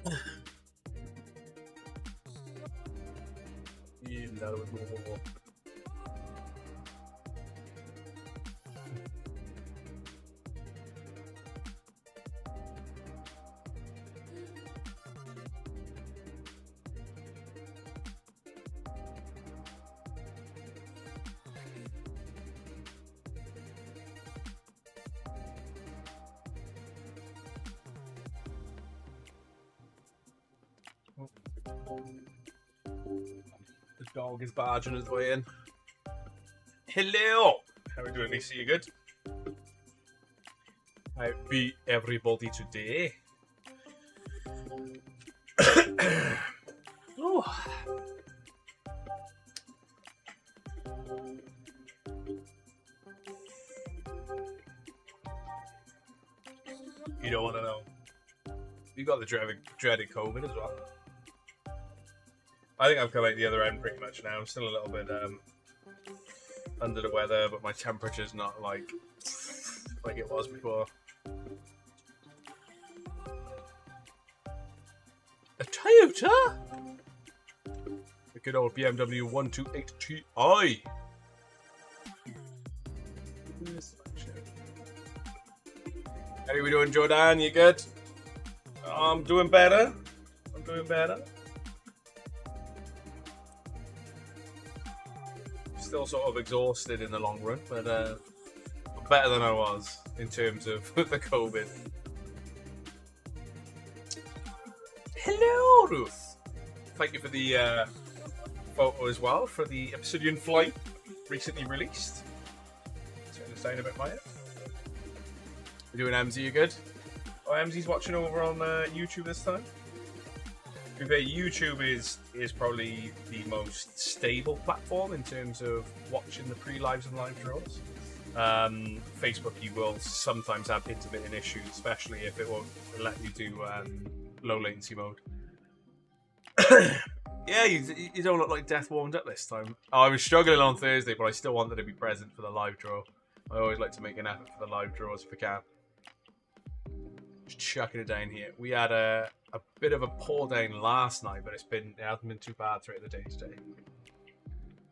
Gillar då. The dog is barging his way in. Hello! How are we doing, Lisa? You good? How be everybody today? Oh. You don't want to know. You got the dreaded COVID as well. I think I've come out the other end pretty much now. I'm still a little bit under the weather, but my temperature's not like it was before. A Toyota? The good old BMW 128 Ti. How are we doing, Jordan? You good? I'm doing better. I'm doing better. Still sort of exhausted in the long run, but better than I was in terms of the COVID. Hello, Ruth. Thank you for the photo as well for the Obsidian flight recently released. Turn this down a bit, Maya. We're doing MZ, you good? Oh, MZ's watching over on YouTube this time. To be fair, YouTube is probably the most stable platform in terms of watching the pre-lives and live draws. Facebook, you will sometimes have intermittent issues, especially if it won't let you do low latency mode. Yeah, you don't look like death warmed up this time. Oh, I was struggling on Thursday, but I still wanted to be present for the live draw. I always like to make an effort for the live draws if I can. Just chucking it down here. We had a bit of a pour down last night, but it hasn't been too bad throughout the day today.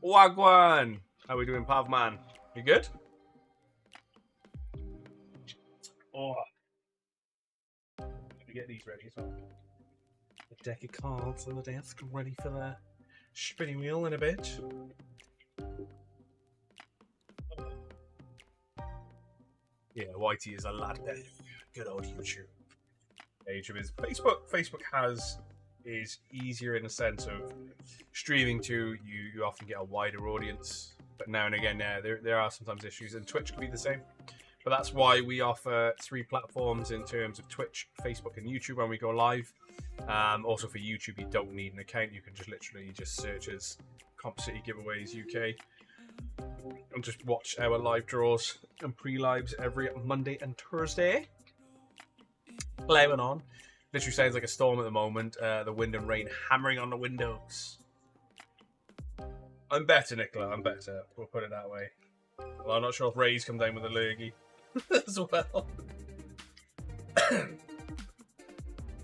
Wagwan! How we doing, Pavman? You good? Oh. Let me get these ready as well. A deck of cards on the desk, ready for the spinning wheel in a bit. Yeah, Whitey is a lad there. Good old YouTube. YouTube is Facebook is easier in the sense of streaming to you often get a wider audience, but now and again there are sometimes issues, and Twitch can be the same. But that's why we offer 3 platforms in terms of Twitch, Facebook, and YouTube when we go live. Also for YouTube, you don't need an account. You can just literally search as Comp City Giveaways UK and just watch our live draws and pre-lives every Monday and Thursday. Playing on. Literally sounds like a storm at the moment. The wind and rain hammering on the windows. I'm better, Nicola. I'm better. We'll put it that way. Well, I'm not sure if Ray's come down with a lurgy as well.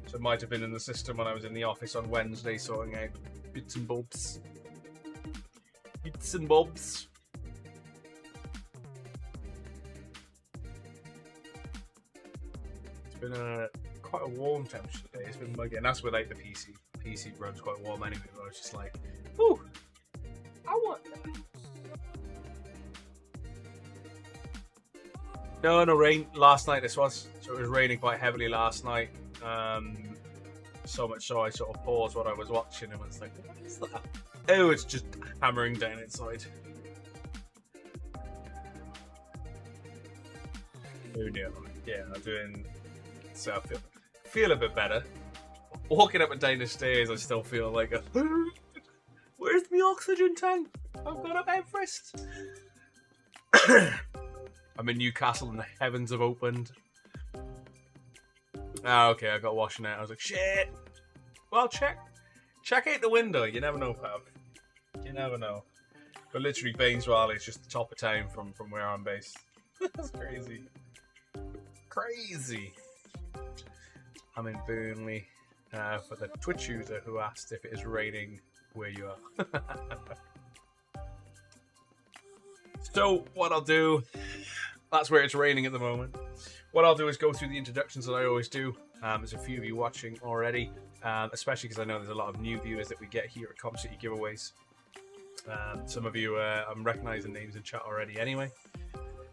So it might have been in the system when I was in the office on Wednesday sorting out bits and bobs. Bits and bobs. It's been quite a warm temperature today. It's been muggy, and that's without the PC. The PC runs quite warm anyway, but I was just like, ooh, I want that. No rain last night. This was so it was raining quite heavily last night. So much so I sort of paused what I was watching and was like, what is that? Oh, it's just hammering down inside. Oh dear. Yeah, I'm doing. So I feel a bit better. Walking up and down the stairs, I still feel like a. Where's the oxygen tank? I've got up Everest. I'm in Newcastle and the heavens have opened. Ah, okay, I got washing out. I was like, shit. Well, check out the window. You never know, Pav. You never know. But literally, Baines-Raleigh is just the top of town from where I'm based. That's crazy. Crazy. I'm in Burnley. for the Twitch user who asked if it is raining where you are. So what I'll do, that's where it's raining at the moment. What I'll do is go through the introductions that I always do. There's a few of you watching already, especially because I know there's a lot of new viewers that we get here at Comp City Giveaways. Some of you, I'm recognizing names in chat already anyway.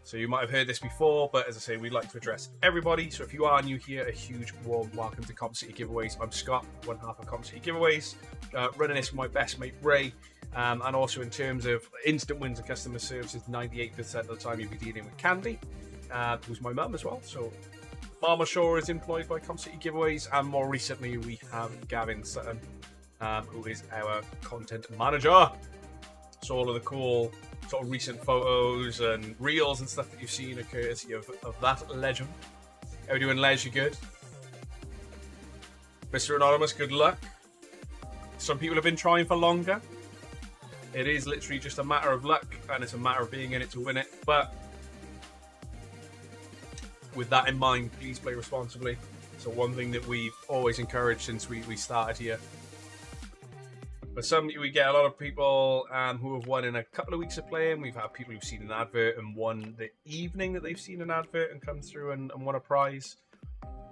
So you might have heard this before, but as I say, we'd like to address everybody. So if you are new here, a huge warm welcome to Comp City Giveaways. I'm Scott, one half of Comp City Giveaways, running this with my best mate Ray. And also in terms of instant wins and customer services, 98% of the time you'll be dealing with Candy, who's my mum as well. So Mama Shaw is employed by Comp City Giveaways, and more recently we have Gavin Sutton, who is our content manager. So all of the cool sort of recent photos and reels and stuff that you've seen are courtesy of that legend. How are we doing, Les? You good? Mr. Anonymous, good luck. Some people have been trying for longer. It is literally just a matter of luck, and it's a matter of being in it to win it. But with that in mind, please play responsibly. So one thing that we've always encouraged since we started here. But we get a lot of people who have won in a couple of weeks of playing. We've had people who've seen an advert and won the evening that they've seen an advert and come through and won a prize.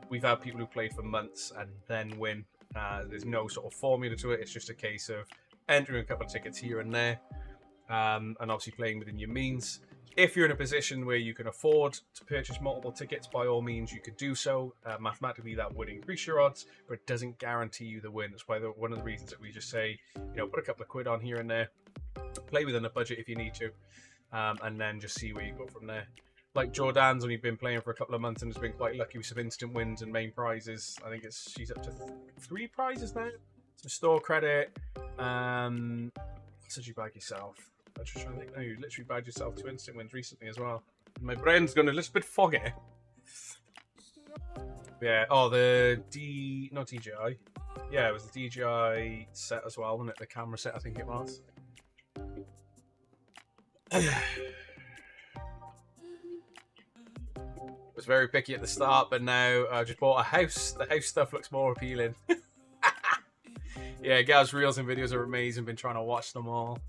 We've had people who played for months and then win. There's no sort of formula to it. It's just a case of entering a couple of tickets here and there, and obviously playing within your means. If you're in a position where you can afford to purchase multiple tickets, by all means you could do so. Mathematically that would increase your odds, but it doesn't guarantee you the win. That's why one of the reasons that we just say, put a couple of quid on here and there, play within a budget if you need to, and then just see where you go from there. Like Jordan's only been playing for a couple of months and has been quite lucky with some instant wins and main prizes. I think she's up to 3 prizes now. Some store credit. What did you bag yourself? I'm just trying to think. No, you literally bagged yourself 2 instant wins recently as well. My brain's gone a little bit foggy. Yeah. Oh, not DJI. Yeah, it was the DJI set as well, wasn't it? The camera set, I think it was. It was very picky at the start, but now I just bought a house. The house stuff looks more appealing. Yeah, Gav's reels and videos are amazing. Been trying to watch them all.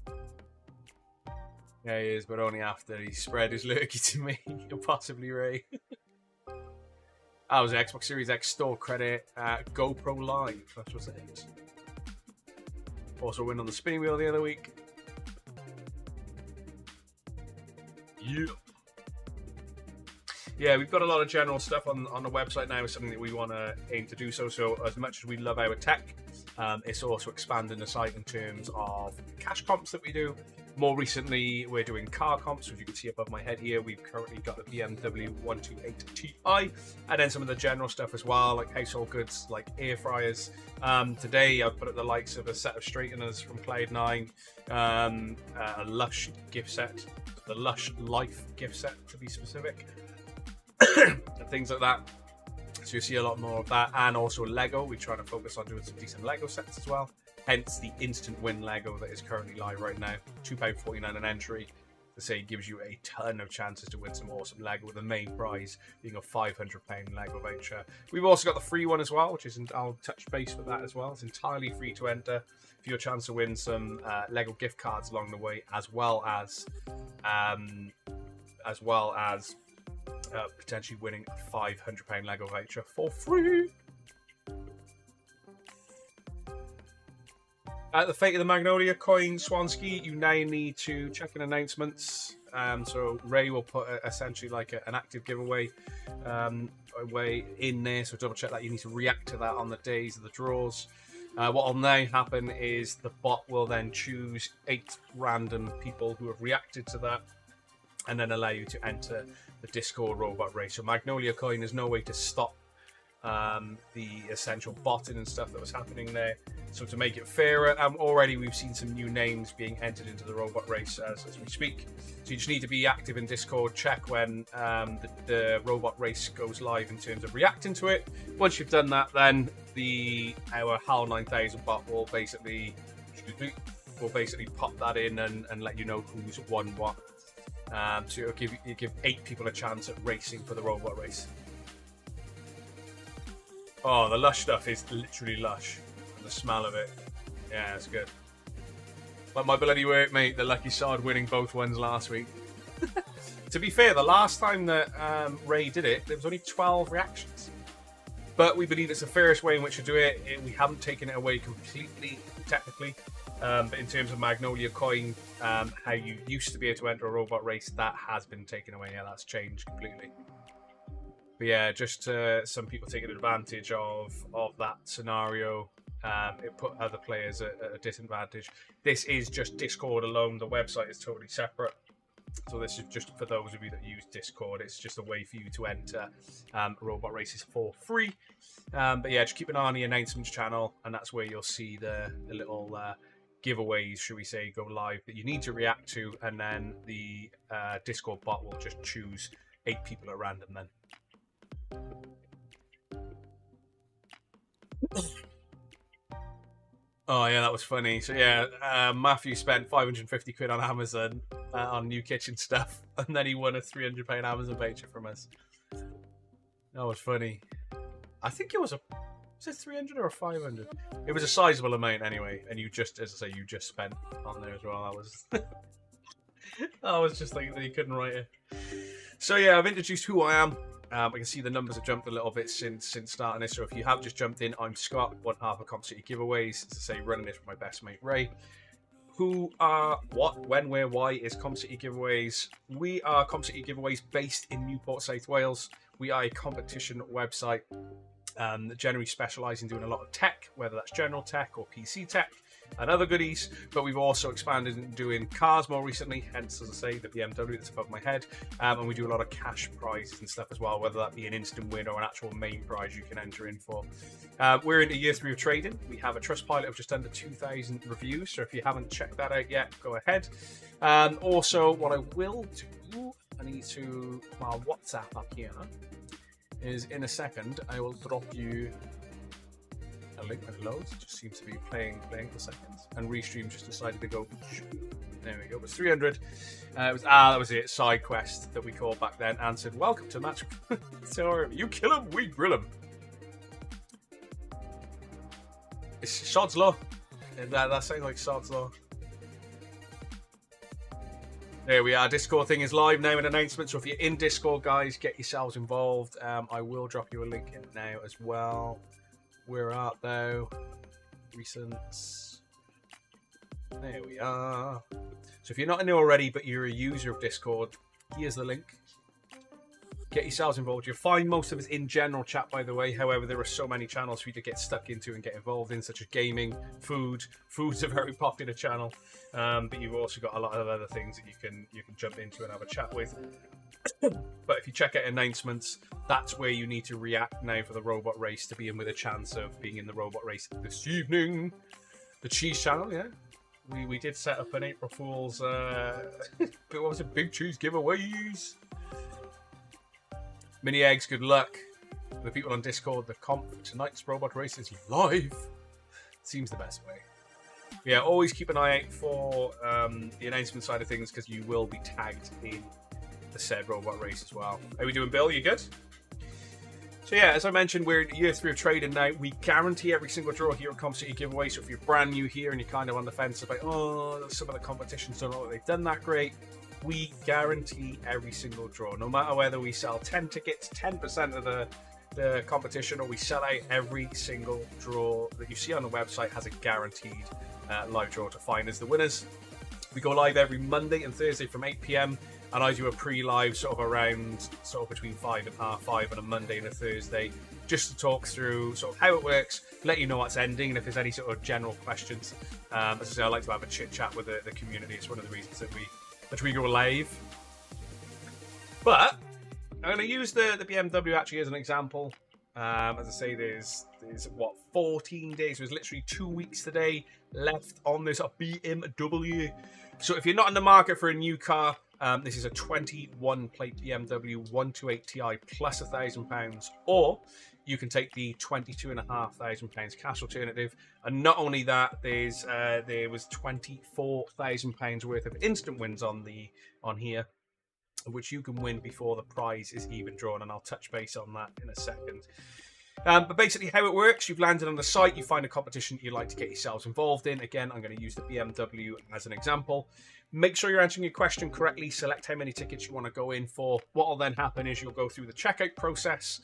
Yeah, he is, but only after he spread his lurky to me, or possibly Ray. That was Xbox Series X store credit, GoPro Live. That's what it is. Also win on the spinning wheel the other week. Yeah, we've got a lot of general stuff on the website now. It's something that we want to aim to do so. So as much as we love our tech, it's also expanding the site in terms of cash comps that we do. More recently, we're doing car comps. So as you can see above my head here, we've currently got the BMW 128 Ti, and then some of the general stuff as well, like household goods, like air fryers. Today, I've put up the likes of a set of straighteners from Cloud9, a Lush gift set, the Lush Life gift set to be specific, and things like that. So you'll see a lot more of that, and also Lego. We're trying to focus on doing some decent Lego sets as well. Hence the instant win Lego that is currently live right now. £2.49 an entry. To say gives you a ton of chances to win some awesome Lego, with the main prize being a £500 Lego voucher. We've also got the free one as well, which is I'll touch base with that as well. It's entirely free to enter for your chance to win some Lego gift cards along the way, as well as potentially winning a £500 Lego voucher for free. The fate of the Magnolia coin Swansky, you now need to check in announcements. So Ray will put essentially like an active giveaway way in there. So double check that. You need to react to that on the days of the draws. What will now happen is the bot will then choose 8 random people who have reacted to that, and then allow you to enter the Discord robot race. So Magnolia coin, there's no way to stop the essential botting and stuff that was happening there. So to make it fairer, already we've seen some new names being entered into the robot race as we speak. So you just need to be active in Discord, check when the robot race goes live in terms of reacting to it. Once you've done that, then our HAL 9000 bot will basically pop that in and let you know who's won what. So it'll give 8 people a chance at racing for the robot race. Oh, the Lush stuff is literally lush. And the smell of it. Yeah, it's good. But my bloody work, mate, the Lucky Sod winning both ones last week. To be fair, the last time that Ray did it, there was only 12 reactions. But we believe it's the fairest way in which to do it. We haven't taken it away completely, technically. But in terms of Magnolia Coin, how you used to be able to enter a robot race, that has been taken away. Yeah, that's changed completely. But yeah, just some people taking advantage of that scenario. It put other players at a disadvantage. This is just Discord alone. The website is totally separate. So this is just for those of you that use Discord. It's just a way for you to enter robot races for free. But yeah, just keep an eye on the announcements channel, and that's where you'll see the little giveaways, should we say, go live that you need to react to, and then the Discord bot will just choose 8 people at random then. Oh yeah, that was funny. So yeah, Matthew spent 550 quid on Amazon on new kitchen stuff, and then he won a £300 Amazon voucher from us. That was funny. I think it was it 300 or 500? It was a sizable amount anyway, and you just, as I say, you just spent on there as well. I was just like, you couldn't write it. So yeah, I've introduced who I am. I can see the numbers have jumped a little bit since starting this. So if you have just jumped in, I'm Scott, one half of Comp City Giveaways. As I say, running this with my best mate Ray. Who are, what, when, where, why is Comp City Giveaways? We are Comp City Giveaways based in Newport, South Wales. We are a competition website that generally specialise in doing a lot of tech, whether that's general tech or PC tech and other goodies, but we've also expanded into doing cars more recently, hence, as I say, the BMW that's above my head, and we do a lot of cash prizes and stuff as well, whether that be an instant win or an actual main prize you can enter in for. We're into year 3 of trading. We have a Trustpilot of just under 2,000 reviews, so if you haven't checked that out yet, go ahead. Also, what I will do, I need to, my WhatsApp up here, is in a second, I will drop you a link when it loads. It just seems to be playing for seconds. And Restream just decided to go. There we go. It was 300. That was it. Side quest that we called back then. Answered, welcome to match. So you kill him, we grill him. It's Sod's Law. That sounds like Sod's Law. There we are. Discord thing is live now in announcements. So if you're in Discord, guys, get yourselves involved. I will drop you a link in now as well. We're out though. Recents. There we are. So if you're not in there already, but you're a user of Discord, here's the link. Get yourselves involved. You'll find most of us in general chat, by the way. However, there are so many channels for you to get stuck into and get involved in, such as gaming, food. Food's a very popular channel, but you've also got a lot of other things that you can jump into and have a chat with. But if you check out announcements, that's where you need to react now for the robot race to be in with a chance of being in the robot race this evening. The Cheese channel, yeah. We did set up an April Fool's what was it? Big Cheese giveaways. Mini Eggs, good luck. The people on Discord, the comp for tonight's robot race is live. Seems the best way. Yeah, always keep an eye out for the announcement side of things, because you will be tagged in the said robot race as well. How are we doing, Bill? You good? So yeah, as I mentioned, we're in year 3 of trading now. We guarantee every single draw here at Comp City Giveaway. So if you're brand new here and you're kind of on the fence about, oh, some of the competitions don't know that they've done that great, we guarantee every single draw. No matter whether we sell 10 tickets, 10% of the competition, or we sell out, every single draw that you see on the website has a guaranteed live draw to find as the winners. We go live every Monday and Thursday from 8 PM. And I do a pre-live sort of around between 5 and half 5 on a Monday and a Thursday, just to talk through sort of how it works, let you know what's ending, and if there's any sort of general questions. As I say, I like to have a chit chat with the community. It's one of the reasons that we go live. But I'm going to use the BMW actually as an example. As I say, there's what, 14 days. There's literally 2 weeks today left on this BMW. So if you're not in the market for a new car, this is a 21 plate BMW 128 Ti plus £1,000, or you can take the £22,500 cash alternative. And not only that, there was £24,000 worth of instant wins on here, which you can win before the prize is even drawn, and I'll touch base on that in a second. But basically how it works, you've landed on the site, you find a competition that you'd like to get yourselves involved in. Again, I'm going to use the BMW as an example. Make sure you're answering your question correctly. Select how many tickets you want to go in for. What will then happen is you'll go through the checkout process.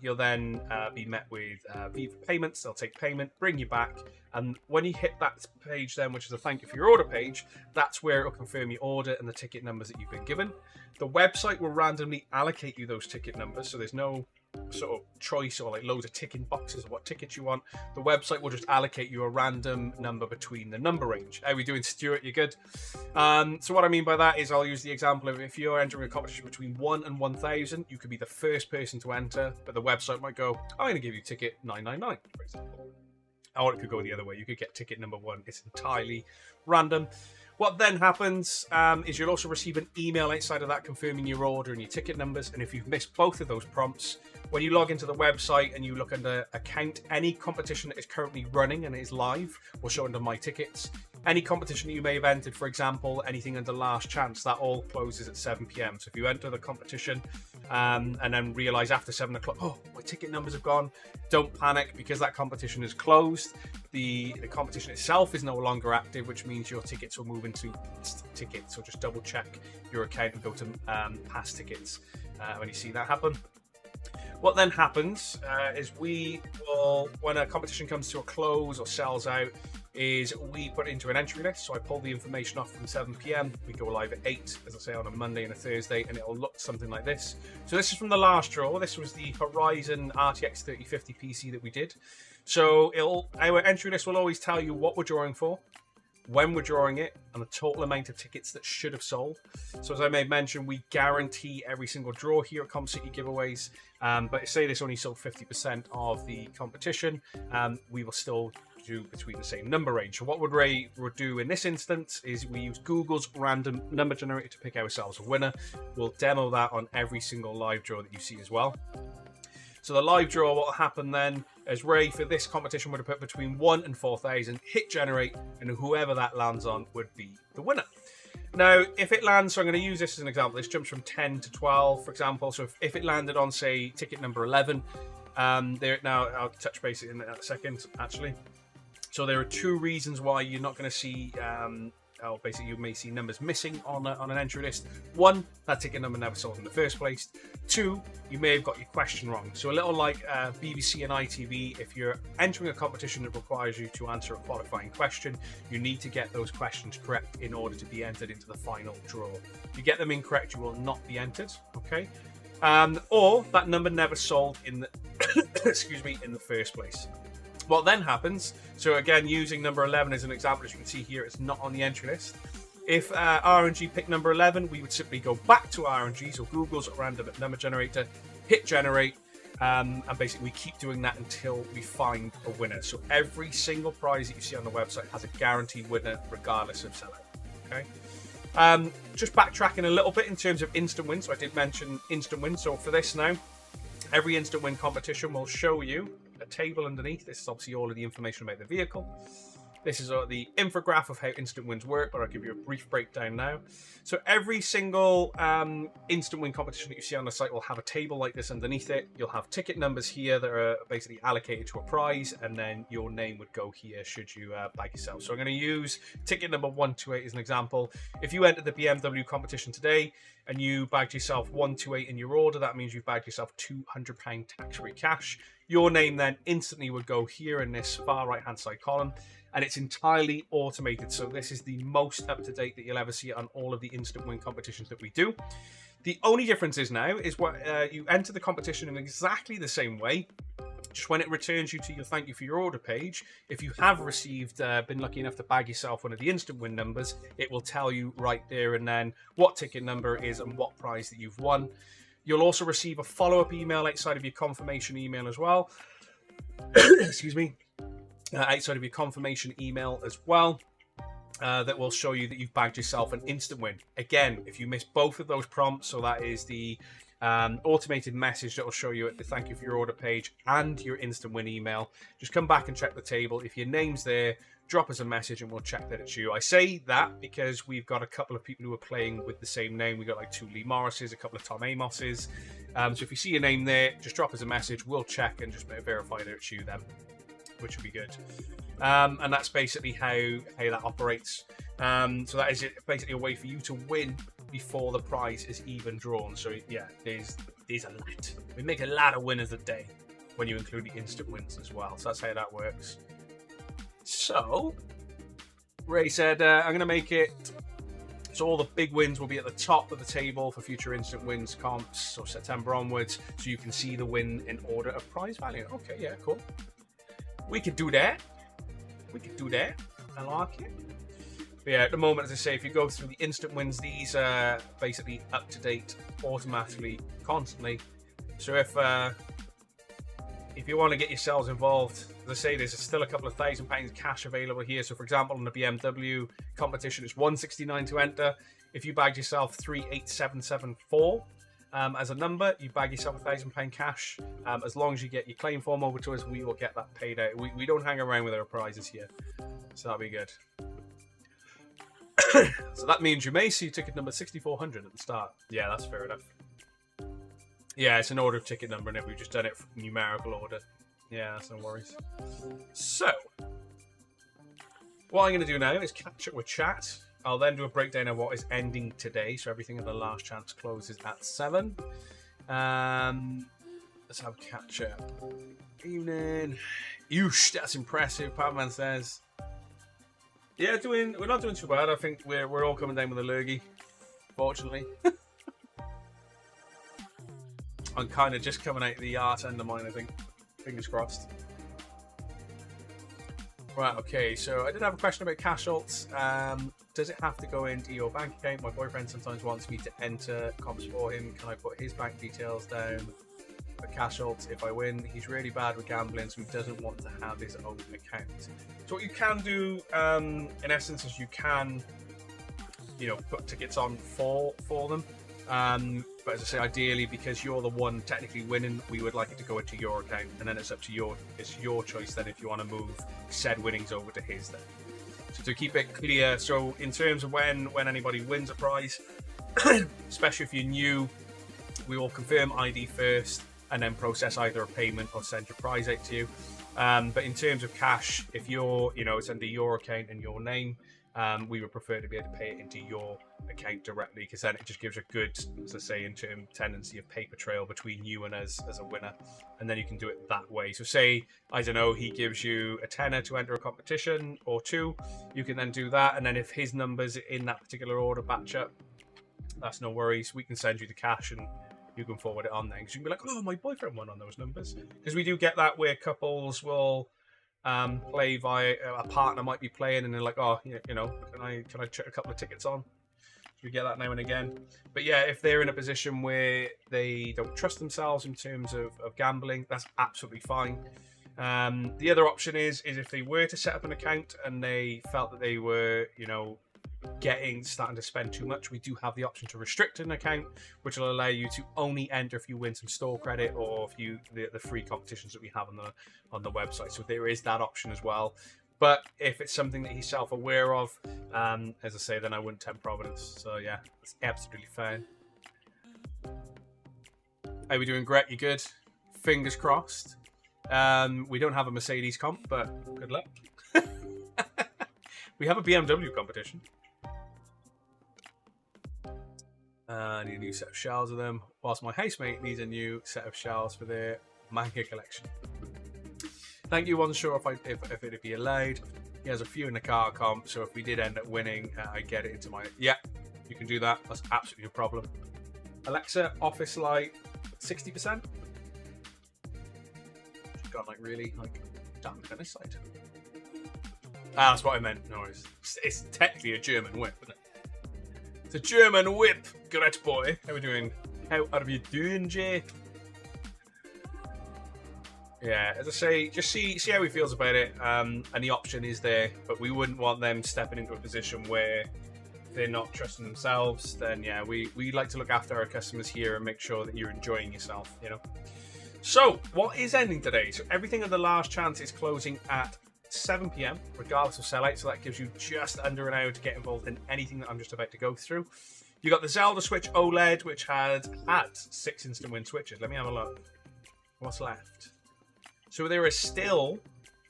You'll then be met with Viva payments. They'll take payment, bring you back. And when you hit that page then, which is a thank you for your order page, that's where it'll confirm your order and the ticket numbers that you've been given. The website will randomly allocate you those ticket numbers. So there's no sort of choice or like loads of ticking boxes of what tickets you want. The website will just allocate you a random number between the number range. How are we doing, Stuart? You good? So what I mean by that is I'll use the example of if you're entering a competition between 1 and 1,000, you could be the first person to enter, but the website might go, I'm going to give you ticket 999, for example. Or it could go the other way. You could get ticket number 1. It's entirely random. What then happens is you'll also receive an email outside of that confirming your order and your ticket numbers. And if you've missed both of those prompts, when you log into the website and you look under account, any competition that is currently running and is live will show under my tickets. Any competition that you may have entered, for example, anything under last chance, that all closes at 7 p.m. So if you enter the competition and then realize after 7 o'clock, oh, my ticket numbers have gone, don't panic because that competition is closed. The competition itself is no longer active, which means your tickets will move into past tickets. So just double check your account and go to past tickets when you see that happen. What then happens is we will, when a competition comes to a close or sells out, is we put it into an entry list. So I pull the information off from 7 p.m. We go live at 8, as I say, on a Monday and a Thursday, and it'll look something like this. So this is from the last draw. This was the Horizon RTX 3050 PC that we did. So our entry list will always tell you what we're drawing for, when we're drawing it, and the total amount of tickets that should have sold. So as I may mention, we guarantee every single draw here at CompCity Giveaways. But say this only sold 50% of the competition, we will still do between the same number range. So what Ray would do in this instance is we use Google's random number generator to pick ourselves a winner. We'll demo that on every single live draw that you see as well. So the live draw, what will happen then, as Ray for this competition would have put between 1 and 4,000, hit generate, and whoever that lands on would be the winner. Now, if it lands, so I'm going to use this as an example, this jumps from 10 to 12, for example. So if it landed on, say, ticket number 11, now I'll touch base in a second, actually. So there are 2 reasons why you're not going to see, basically you may see numbers missing on an entry list. 1, that ticket number never sold in the first place. 2, you may have got your question wrong. So a little like BBC and ITV, if you're entering a competition that requires you to answer a qualifying question, you need to get those questions correct in order to be entered into the final draw. If you get them incorrect, you will not be entered, okay? Or that number never sold in the excuse me, in the first place. What then happens, so again, using number 11 as an example, as you can see here, it's not on the entry list. If RNG picked number 11, we would simply go back to RNG, so Google's random number generator, hit generate, and basically we keep doing that until we find a winner. So every single prize that you see on the website has a guaranteed winner, regardless of sellout. Okay. Just backtracking a little bit in terms of instant wins. So I did mention instant wins. So for this now, every instant win competition will show you a table underneath. This is obviously all of the information about the vehicle. This is the infograph of how instant wins work, but I'll give you a brief breakdown now. So every single instant win competition that you see on the site will have a table like this underneath it. You'll have ticket numbers here that are basically allocated to a prize, and then your name would go here should you bag yourself. So I'm going to use ticket number 128 as an example. If you entered the BMW competition today and you bagged yourself 128 in your order, that means you've bagged yourself £200 tax-free cash. Your name then instantly would go here in this far right-hand side column, and it's entirely automated. So this is the most up-to-date that you'll ever see on all of the instant win competitions that we do. The only difference is now is what you enter the competition in exactly the same way. Just when it returns you to your thank you for your order page, if you have received, been lucky enough to bag yourself one of the instant win numbers, it will tell you right there and then what ticket number it is and what prize that you've won. You'll also receive a follow-up email outside of your confirmation email as well. Excuse me. Outside of your confirmation email as well. That will show you that you've bagged yourself an instant win. Again, if you miss both of those prompts, so that is the automated message that will show you at the thank you for your order page and your instant win email, just come back and check the table. If your name's there, drop us a message and we'll check that it's you. I say that because we've got a couple of people who are playing with the same name. We've got like 2 Lee Morrises, a couple of Tom Amoses. So if you see your name there, just drop us a message. We'll check and just verify that it's you then, which would be good. And that's basically how that operates. So that is basically a way for you to win before the prize is even drawn. So yeah, there's a lot. We make a lot of winners a day when you include the instant wins as well. So that's how that works. So Ray said, I'm going to make it so all the big wins will be at the top of the table for future instant wins comps, so September onwards, so you can see the win in order of prize value. Okay, yeah, cool. We could do that. I like it. But yeah, at the moment, as I say, if you go through the instant wins, these are basically up to date automatically, constantly. So if you want to get yourselves involved, as I say, there's still a couple of £1,000 cash available here. So for example, in the BMW competition, it's $169 to enter. If you bagged yourself 38774 as a number, you bag yourself £1,000 cash. As long as you get your claim form over to us, we will get that paid out. We don't hang around with our prizes here, so that'll be good. So that means you may see ticket number 6400 at the start. Yeah, that's fair enough. Yeah, it's an order of ticket number, and we've just done it for numerical order. Yeah, that's no worries. So, what I'm going to do now is catch up with chat. I'll then do a breakdown of what is ending today. So everything in the last chance closes at 7. Let's have a catch up. Evening. Oosh, that's impressive. Padman says. Yeah, we're not doing too bad. I think we're all coming down with a lurgy, fortunately. I'm kind of just coming out of the art end of mine, I think. Fingers crossed. Right, okay, so I did have a question about cash alts. Does it have to go into your bank account? My boyfriend sometimes wants me to enter comps for him. Can I put his bank details down for cash alts if I win? He's really bad with gambling, so he doesn't want to have his own account. So what you can do, in essence, is you can, put tickets on for them. But as I say, ideally, because you're the one technically winning, we would like it to go into your account, and then it's up to it's your choice then if you want to move said winnings over to his then. So to keep it clear, so in terms of when anybody wins a prize, especially if you're new, we will confirm ID first and then process either a payment or send your prize out to you. But in terms of cash, if you're, it's under your account and your name, we would prefer to be able to pay it into your account directly, because then it just gives a good, as I say, in term tendency of paper trail between you and us as a winner, and then you can do it that way. So say, I don't know, he gives you a tenner to enter a competition or 2, you can then do that, and then if his numbers in that particular order match up, that's no worries. We can send you the cash and you can forward it on then, because you can be like, oh, my boyfriend won on those numbers, because we do get that where couples will play via a partner might be playing and they're like, oh, can I check a couple of tickets on? We get that now and again. But yeah, if they're in a position where they don't trust themselves in terms of gambling, that's absolutely fine. The other option is if they were to set up an account and they felt that they were starting to spend too much, we do have the option to restrict an account, which will allow you to only enter if you win some store credit or if you the free competitions that we have on the website. So there is that option as well. But if it's something that he's self-aware of, as I say, then I wouldn't tempt Providence. So yeah, it's absolutely fine. How we doing, Gret? You good? Fingers crossed. We don't have a Mercedes comp, but good luck. We have a BMW competition. I need a new set of shells of them, whilst my housemate needs a new set of shells for their manga collection. Thank you, wasn't sure if it'd be allowed. He has a few in the car comp, so if we did end up winning, I get it into my... Yeah, you can do that. That's absolutely no problem. Alexa, office light, 60%? God, really, damn tennis side. Ah, that's what I meant. No, it's technically a German whip, isn't it? It's a German whip. Great boy. How are we doing? How are we doing, Jay? Yeah, as I say, just see how he feels about it, and the option is there, but we wouldn't want them stepping into a position where they're not trusting themselves. Then yeah, we like to look after our customers here and make sure that you're enjoying yourself, So what is ending today? So everything at the last chance is closing at 7 p.m. regardless of sellout, so that gives you just under an hour to get involved in anything that I'm just about to go through. You got the Zelda Switch OLED, which had 6 instant win switches. Let me have a look. What's left? So there is still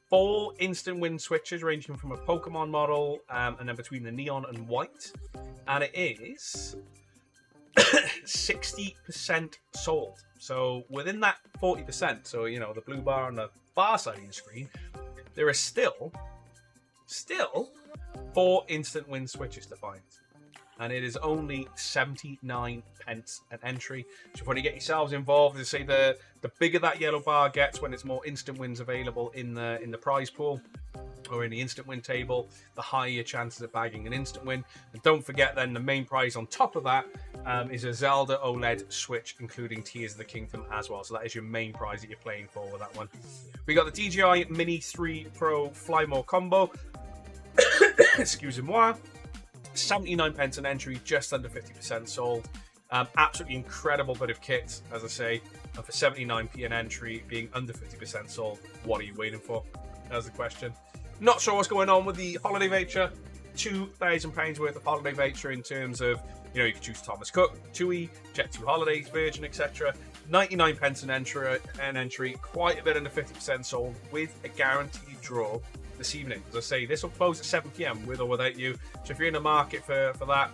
4 instant win switches ranging from a Pokemon model and then between the neon and white, and it is 60% sold. So within that 40%, so you know the blue bar on the far side of your screen, there are still 4 instant win switches to find, and it is only 79 pence an entry. So if you want to get yourselves involved, they say the bigger that yellow bar gets when it's more instant wins available in the prize pool or in the instant win table, the higher your chances of bagging an instant win. And don't forget then the main prize on top of that is a Zelda OLED Switch, including Tears of the Kingdom as well. So that is your main prize that you're playing for with that one. We got the DJI Mini 3 Pro Fly More combo. Excusez-moi. 79 pence an entry, just under 50% sold. Absolutely incredible bit of kit, as I say. And for 79p an entry, being under 50% sold, what are you waiting for? That's the question. Not sure what's going on with the holiday voucher. £2,000 worth of holiday voucher in terms of, you know, you could choose Thomas Cook, TUI, Jet2 Holidays, Virgin, etc. 99 pence an entry, quite a bit under 50% sold with a guaranteed draw this evening. As I say, this will close at 7 p.m. with or without you. So if you're in the market for that,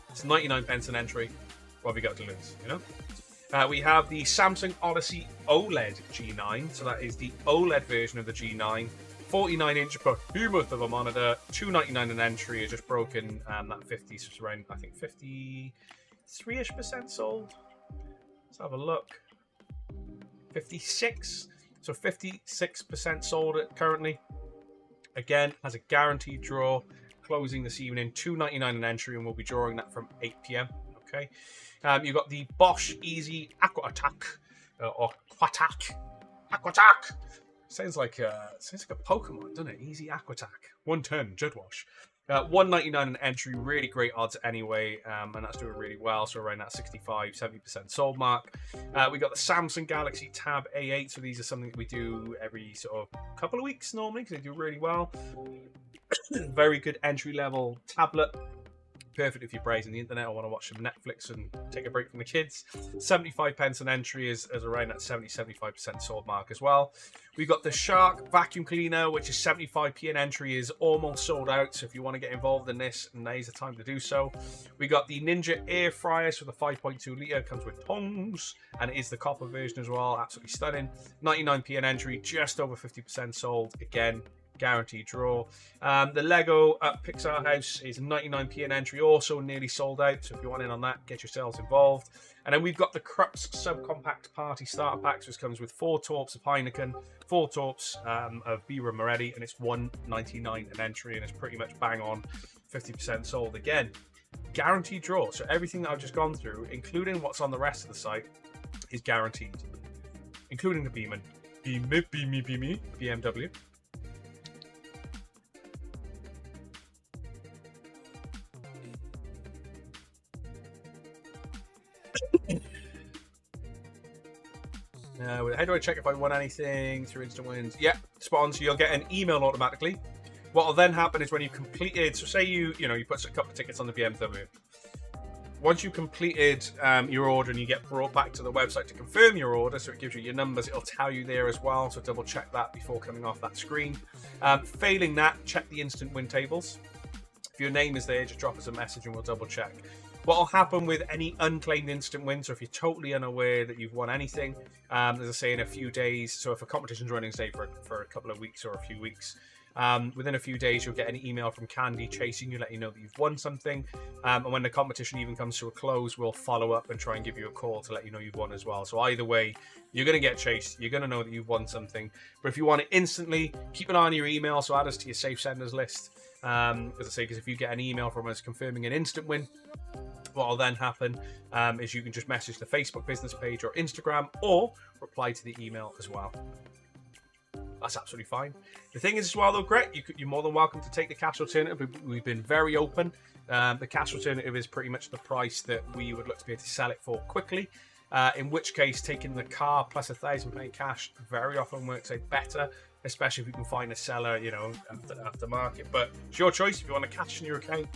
it's 99 pence an entry. What have you got to lose, you know? We have the Samsung Odyssey OLED G9. So that is the OLED version of the G9. 49-inch behemoth of a monitor. $299 an entry. Is just broken that 50, around, I think 53-ish% sold. Let's have a look. 56. So 56% sold currently. Again, has a guaranteed draw. Closing this evening. $299 an entry, and we'll be drawing that from 8 p.m. Okay. You've got the Bosch Easy Aqua Attack. Or Aquattack. Sounds like a Pokemon, doesn't it? Easy Aquattack. 110 Jet Wash. $199 an entry, really great odds anyway, and that's doing really well, so around that 65-70% sold mark. We got the Samsung Galaxy Tab A8, so these are something that we do every sort of couple of weeks normally, because they do really well. Very good entry-level tablet. Perfect if you're browsing the internet or want to watch some Netflix and take a break from the kids. 75 pence an entry is around that 70-75% sold mark as well. We've got the Shark vacuum cleaner, which is 75p an entry, is almost sold out. So if you want to get involved in this, now's the time to do so. We got the Ninja air fryer, so the 5.2 litre comes with tongs, and it is the copper version as well. Absolutely stunning. 99p an entry, just over 50% sold. Again, guaranteed draw. The Lego Pixar House is 99p an entry, also nearly sold out. So if you want in on that, get yourselves involved. And then we've got the Krups Subcompact Party Starter Packs, which comes with 4 torps of Heineken, 4 torps of Birra Moretti, and it's $199 an entry, and it's pretty much bang on 50% sold. Again, guaranteed draw. So everything that I've just gone through, including what's on the rest of the site, is guaranteed, including the BMW. How do I check if I won anything through instant wins? Yeah, spot on. So you'll get an email automatically. What will then happen is when you've completed, so say you put a couple of tickets on the BMW. Once you've completed your order and you get brought back to the website to confirm your order, so it gives you your numbers, it'll tell you there as well. So double check that before coming off that screen. Failing that, check the instant win tables. If your name is there, just drop us a message and we'll double check. What will happen with any unclaimed instant wins, or if you're totally unaware that you've won anything, as I say, in a few days, so if a competition's running, say, for a couple of weeks or a few weeks, within a few days, you'll get an email from Candy chasing you, let you know that you've won something. And when the competition even comes to a close, we'll follow up and try and give you a call to let you know you've won as well. So either way, you're going to get chased. You're going to know that you've won something. But if you want it instantly, keep an eye on your email, so add us to your safe senders list. As I say, because if you get an email from us confirming an instant win, what will then happen is you can just message the Facebook business page or Instagram, or reply to the email as well. That's absolutely fine. The thing is as well, though, Greg, you're more than welcome to take the cash alternative. We've been very open. The cash alternative is pretty much the price that we would look to be able to sell it for quickly. In which case, taking the car plus £1,000 cash very often works out better especially if you can find a seller, you know, after market. But it's your choice. If you want to cash in your account,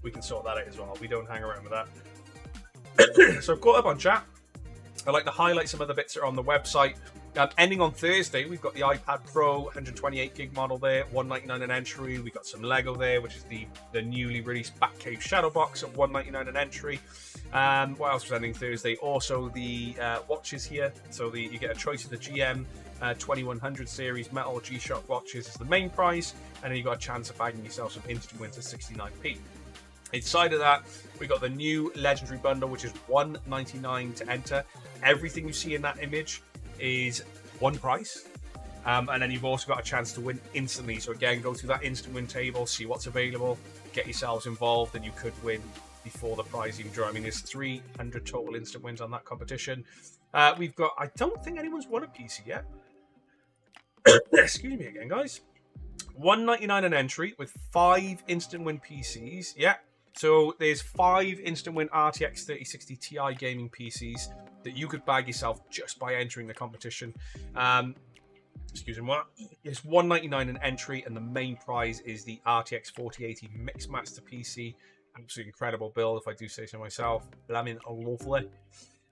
we can sort that out as well. We don't hang around with that. So I've caught up on chat. I'd like to highlight some other bits that are on the website. Ending on Thursday, we've got the iPad Pro 128 gig model there, $199 an entry. We got some Lego there, which is the newly released Batcave Shadow Box at $199 an entry. What else was ending Thursday? Also the watches here. So you get a choice of the GM 2100 series metal G-Shock watches as the main prize, and then you got a chance of bagging yourself some instant wins at 69p. Inside of that, we got the new Legendary Bundle, which is $199 to enter. Everything you see in that image is one price, and then you've also got a chance to win instantly. So again, go through that instant win table, see what's available, get yourselves involved, and you could win before the prize even draw. I mean, there's 300 total instant wins on that competition. We've got, I don't think anyone's won a PC yet. Excuse me again, guys. $199 an entry with 5 instant win PCs. Yeah, so there's 5 instant win RTX 3060 Ti gaming PCs that you could bag yourself just by entering the competition. Excuse me, what? It's $199 an entry, and the main prize is the RTX 4080 Mixmaster PC. Absolutely incredible build, if I do say so myself. Blaming lovely.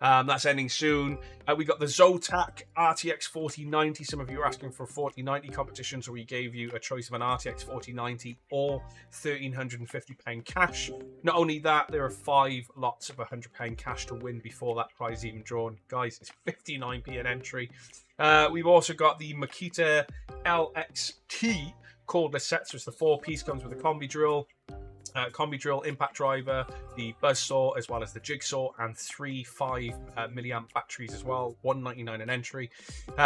That's ending soon. We got the Zotac RTX 4090. Some of you are asking for a 4090 competition, so we gave you a choice of an RTX 4090 or £1,350 cash. Not only that, there are 5 lots of £100 cash to win before that prize is even drawn. Guys, it's 59p an entry. We've also got the Makita LXT cordless set, so it's the 4-piece, comes with a combi drill, impact driver, the buzzsaw, as well as the jigsaw, and 3 5 milliamp batteries as well. $199 an entry.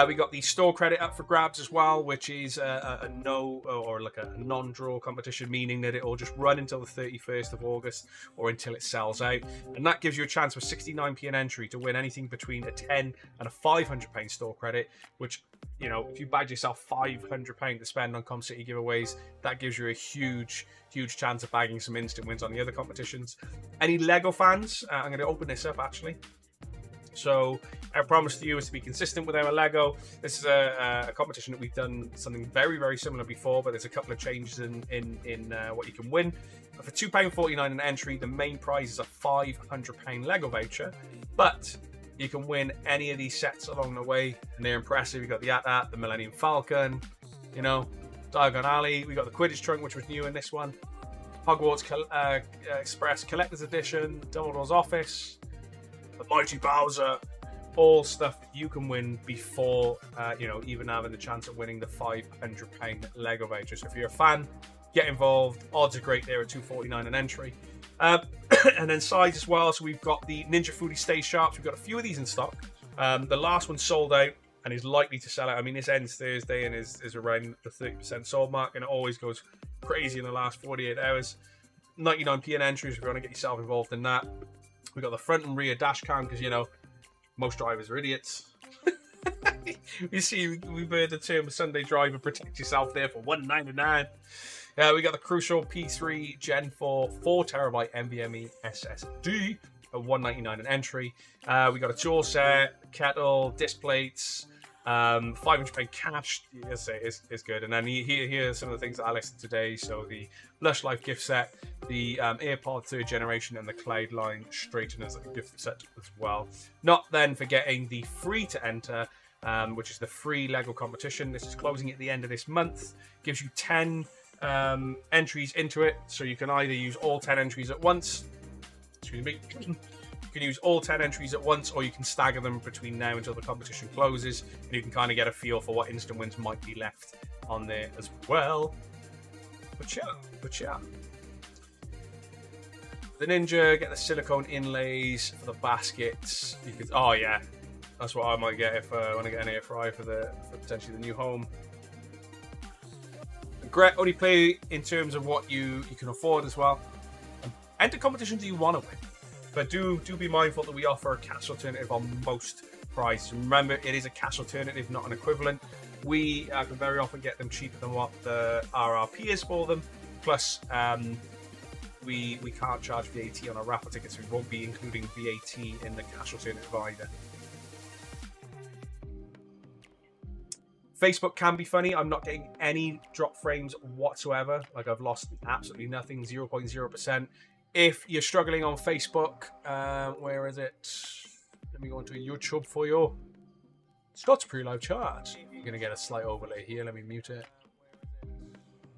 We got the store credit up for grabs as well, which is a non-draw competition, meaning that it will just run until the 31st of August or until it sells out, and that gives you a chance for 69p an entry to win anything between a £10 and a £500 store credit, which, you know, if you bag yourself £500 to spend on Com City giveaways, that gives you a huge chance of bagging some instant wins on the other competitions. Any Lego fans, I'm going to open this up actually. So our promise to you is to be consistent with our Lego. This is a competition that we've done something very, very similar before, but there's a couple of changes in what you can win. For £2.49 an entry, the main prize is a £500 Lego voucher, but you can win any of these sets along the way, and they're impressive. You've got the AT-AT, the Millennium Falcon, you know, Diagon Alley. We got the Quidditch trunk, which was new in this one. Hogwarts Express Collector's Edition, Dumbledore's Office, the Mighty Bowser, all stuff that you can win before, even having the chance of winning the £500 Lego voucher. So if you're a fan, get involved. Odds are great there at $2.49 an entry. And then sides as well. So we've got the Ninja Foodie Stay Sharps. We've got a few of these in stock. The last one sold out and is likely to sell out. I mean, this ends Thursday and is around the 30% sold mark, and it always goes crazy in the last 48 hours. 99p an entry if you want to get yourself involved in that. We've got the front and rear dash cam because, you know, most drivers are idiots. You see, we've heard the term Sunday driver, protect yourself there for $199. We got the Crucial P3 Gen 4 4TB NVMe SSD at $199 an entry. We got a tool set, kettle, disc plates, £500 cash. Yes, it's good. And then here are some of the things that I listed today. So the Lush Life gift set, the AirPod 3rd generation, and the Cloudline straighteners gift set as well. Not then forgetting the free to enter, which is the free Lego competition. This is closing at the end of this month. Gives you 10 entries into it, so you can either use all 10 entries at once. Excuse me. You can use all 10 entries at once, or you can stagger them between now until the competition closes, and you can kind of get a feel for what instant wins might be left on there as well. But yeah. The Ninja, get the silicone inlays for the baskets. You could, oh yeah, that's what I might get if I want to get an air fryer for potentially the new home. Great, only play in terms of what you can afford as well. Enter competitions you want to win, but do be mindful that we offer a cash alternative on most prizes. Remember, it is a cash alternative, not an equivalent. We can very often get them cheaper than what the RRP is for them. Plus, we can't charge VAT on our raffle tickets, so we won't be including VAT in the cash alternative either. Facebook can be funny. I'm not getting any drop frames whatsoever. Like, I've lost absolutely nothing, 0.0%. If you're struggling on Facebook, where is it? Let me go into YouTube for you. Scott's pre-live chat. You're going to get a slight overlay here. Let me mute it.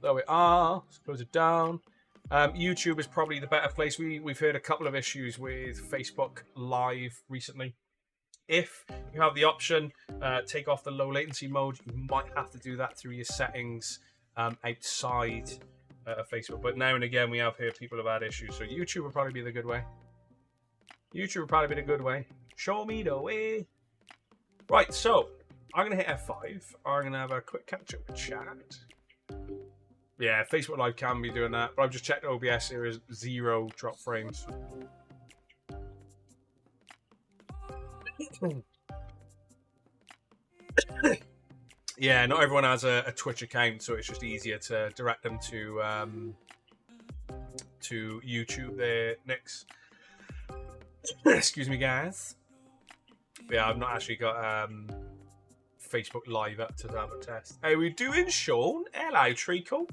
There we are. Let's close it down. YouTube is probably the better place. We've heard a couple of issues with Facebook Live recently. If you have the option, take off the low latency mode. You might have to do that through your settings outside of Facebook. But now and again, we have heard people have had issues. So YouTube would probably be the good way. YouTube would probably be the good way. Show me the way. Right, so I'm going to hit F5. I'm going to have a quick catch up with chat. Yeah, Facebook Live can be doing that, but I've just checked OBS. There is 0 drop frames. Yeah, not everyone has a Twitch account, so it's just easier to direct them to YouTube there, Nix. Excuse me, guys. Yeah, I've not actually got Facebook Live up to have a test. How we doing, Sean? Hello, Treacle.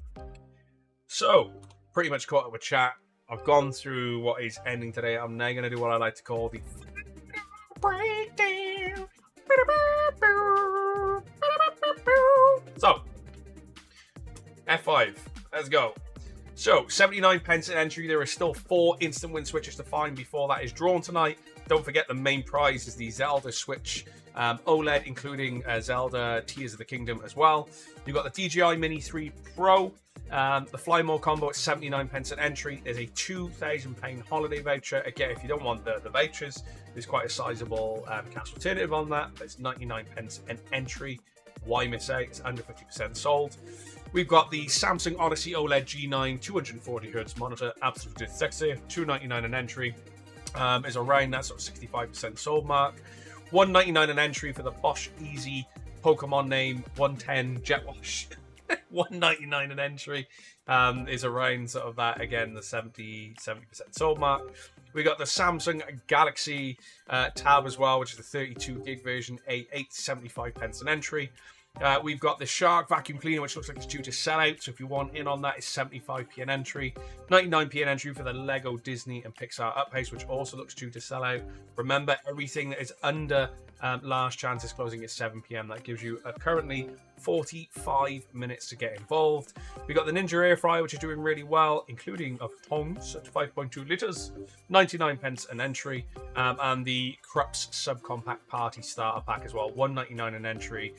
So, pretty much caught up with chat. I've gone through what is ending today. I'm now going to do what I like to call the breakdown. So, F5. Let's go. So, 79 pence an entry. There are still 4 instant win switches to find before that is drawn tonight. Don't forget the main prize is the Zelda Switch OLED, including Zelda Tears of the Kingdom as well. You've got the DJI Mini 3 Pro. The Fly More combo at 79 pence an entry. There's a £2,000 holiday voucher. Again, if you don't want the vouchers, there's quite a sizable cash alternative on that. It's 99 pence an entry. Why miss out? It's under 50% sold. We've got the Samsung Odyssey OLED G9 240Hz monitor, absolutely sexy, $299 an entry. Is around that sort of 65% sold mark. $199 an entry for the Bosch Easy Pokemon name 110 Jetwash. $199 an entry is around sort of that, again, the 70% sold mark. We got the Samsung Galaxy Tab as well, which is the 32 gig version, £8.75 an entry. We've got the Shark vacuum cleaner, which looks like it's due to sell out. So if you want in on that, it's 75p an entry. 99p an entry for the Lego Disney and Pixar Uphouse, which also looks due to sell out. Remember, everything that is under last chance is closing at 7 p.m. That gives you currently 45 minutes to get involved. We got the Ninja Air Fryer, which is doing really well, including of tongs at 5.2 litres, 99 pence an entry, and the Krups Subcompact Party Starter Pack as well, $199 an entry,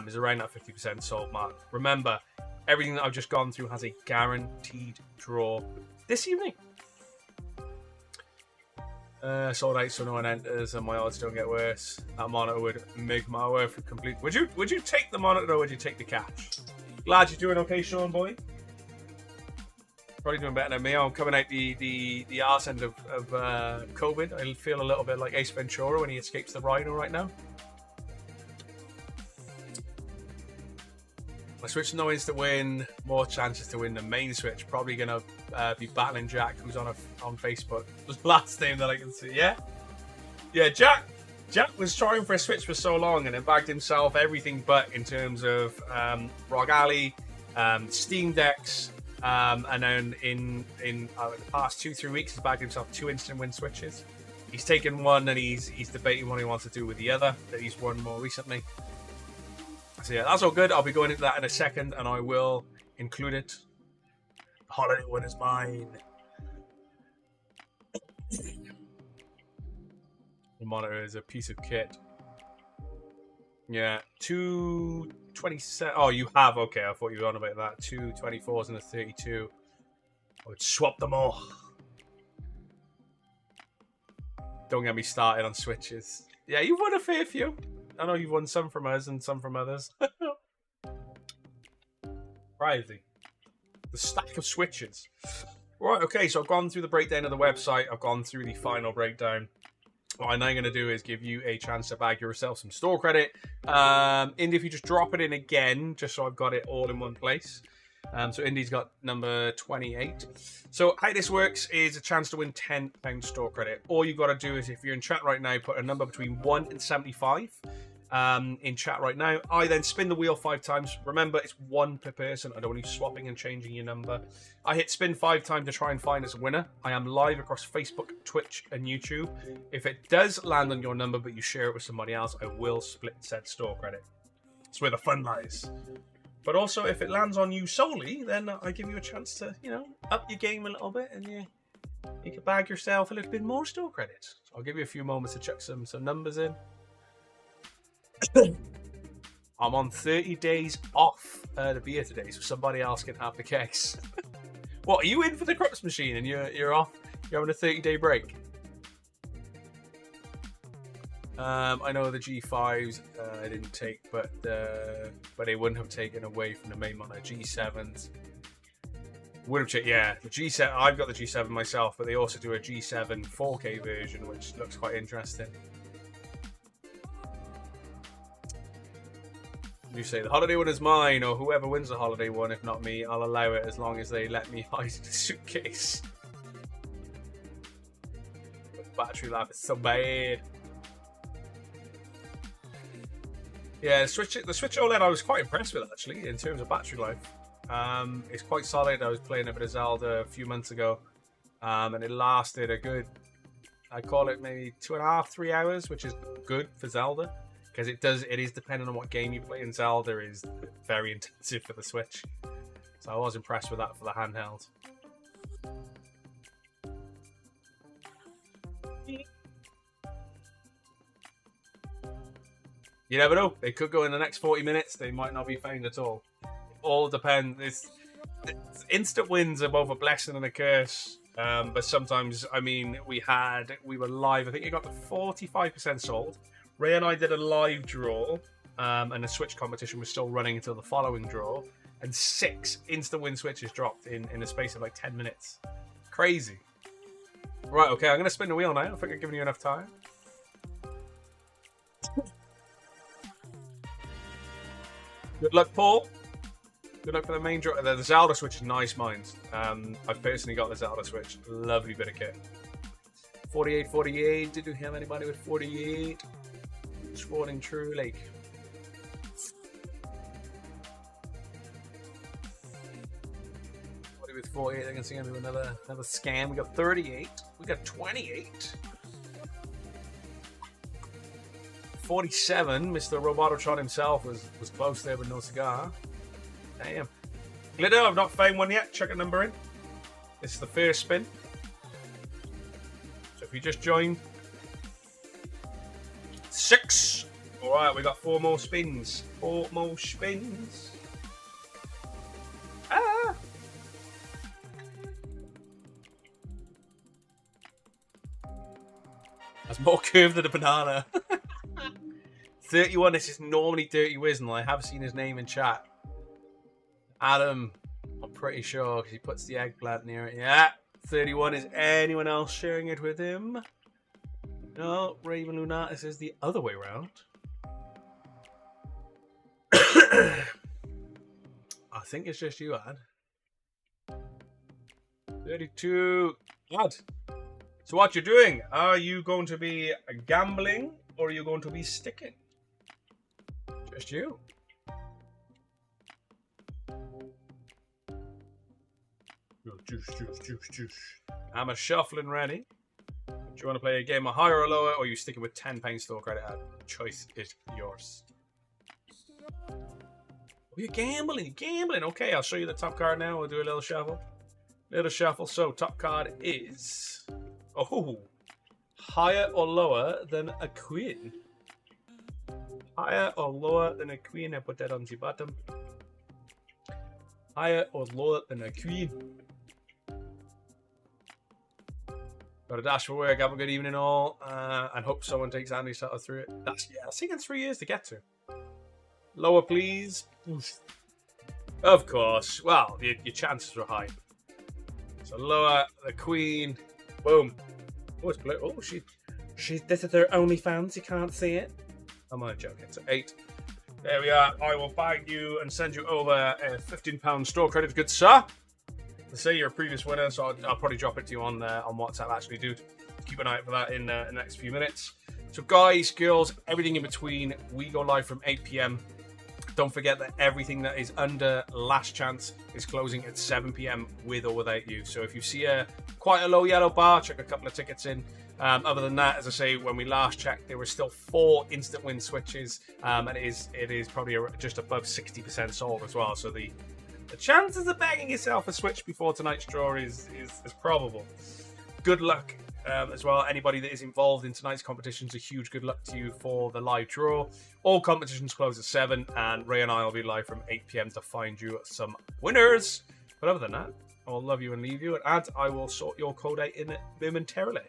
is around that 50% sold mark. Remember, everything that I've just gone through has a guaranteed draw this evening. Sold out, so no one enters, and my odds don't get worse. That monitor would make my worth complete. Would you take the monitor, or would you take the cash? Glad you're doing okay, Sean boy. Probably doing better than me. I'm coming out the arse end of COVID. I feel a little bit like Ace Ventura when he escapes the rhino right now. My Switch no instant win, more chances to win the main Switch. Probably gonna be battling Jack, who's on Facebook. Last name that I can see, yeah. Jack was trying for a Switch for so long, and then bagged himself everything but in terms of ROG Ally, Steam Decks, and then in the past 2-3 weeks, he's bagged himself 2 instant win Switches. He's taken one, and he's debating what he wants to do with the other that he's won more recently. So yeah, that's all good. I'll be going into that in a second, and I will include it. The holiday one is mine. The monitor is a piece of kit. Yeah, 227. Oh, you have? Okay, I thought you were on about that. 224s and a 32. I would swap them all. Don't get me started on Switches. Yeah, you've won a fair few. I know you've won some from us and some from others. Crazy. The stack of Switches. Right, okay, so I've gone through the breakdown of the website. I've gone through the final breakdown. What I'm now going to do is give you a chance to bag yourself some store credit. And if you just drop it in again, just so I've got it all in one place. So Indy's got number 28. So how this works is a chance to win £10 store credit. All you've got to do is, if you're in chat right now, put a number between 1 and 75. in chat right now. I then spin the wheel 5 times. Remember, it's 1 per person. I don't want you swapping and changing your number. I hit spin 5 times to try and find us a winner. I am live across Facebook, Twitch, and YouTube. If it does land on your number, but you share it with somebody else, I will split said store credit. It's where the fun lies. But also, if it lands on you solely, then I give you a chance to, you know, up your game a little bit, and you can bag yourself a little bit more store credit. So I'll give you a few moments to check some numbers in. I'm on 30 days off the beer today, so somebody else can have the case. What, are you in for the Crux machine and you're off? You're having a 30-day break? I know the G5s I didn't take, but they wouldn't have taken away from the main one. The G7s would have taken, yeah, the G7. I've got the G7 myself, but they also do a G7 4K version, which looks quite interesting. You say the holiday one is mine, or whoever wins the holiday one, if not me, I'll allow it as long as they let me hide the suitcase. The battery life is so bad. Yeah, the Switch OLED I was quite impressed with actually in terms of battery life. It's quite solid. I was playing a bit of Zelda a few months ago, and it lasted a good, I call it maybe 2.5, 3 hours, which is good for Zelda. Because it is dependent on what game you play, and Zelda is very intensive for the Switch. So I was impressed with that for the handheld. You never know. They could go in the next 40 minutes. They might not be found at all. It all depends. It's instant wins are both a blessing and a curse. But sometimes, I mean, we were live. I think it got to 45% sold. Ray and I did a live draw, and the Switch competition was still running until the following draw, and 6 instant win Switches dropped in the space of like 10 minutes. Crazy. Right, okay, I'm going to spin the wheel now. I think I've given you enough time. Good luck, Paul. Good luck for the main draw. The Zelda Switch is nice, mines. I've personally got the Zelda Switch. Lovely bit of kit. 48. Did you have anybody with 48? Swording True Lake. What with 48? I can see into another scam. We got 38. We got 28. 47. Mr. Robototron himself was close there with no cigar. Damn. Glitter, I've not found one yet. Check a number in. This is the first spin. So if you just joined. 6. Alright, we got 4 more spins. 4 more spins. Ah! That's more curved than a banana. 31, this is normally Dirty Wiznel. I have seen his name in chat. Adam, I'm pretty sure, because he puts the eggplant near it. Yeah, 31. Is anyone else sharing it with him? No, Raven Lunatus is the other way around. I think it's just you, Ad. 32. Ad. So what you're doing? Are you going to be gambling or are you going to be sticking? Just you. Juice. I'm a shuffling ready. Do you want to play a game of higher or lower, or are you sticking with £10 store credit? The choice is yours. Oh, you're gambling. Okay, I'll show you the top card now. We'll do a little shuffle. So, top card is... Oh, higher or lower than a queen? Higher or lower than a queen? I put that on the bottom. Higher or lower than a queen? Got a dash for work. Have a good evening all, and hope someone takes Andy Sutter through it. That's taken 3 years to get to. Lower, please. Oof. Of course. Well, your chances are high. So lower the queen. Boom. Oh, it's blue. Oh, this is her OnlyFans. You can't see it. I'm only joking. So 8. There we are. I will bag you and send you over a £15 store credit, good sir. To say you're a previous winner, so I'll probably drop it to you on WhatsApp. Actually, dude, keep an eye out for that in the next few minutes. So guys, girls, everything in between, we go live from 8 p.m. Don't forget that everything that is under Last Chance is closing at 7 p.m. with or without you. So if you see quite a low yellow bar, check a couple of tickets in. Other than that, as I say, when we last checked, there were still 4 instant win switches, and it is probably just above 60% sold as well. So the chances of bagging yourself a switch before tonight's draw is probable. Good luck as well. Anybody that is involved in tonight's competitions, a huge good luck to you for the live draw. All competitions close at 7, and Ray and I will be live from 8 p.m. to find you some winners. But other than that, I will love you and leave you, and I will sort your code out in momentarily.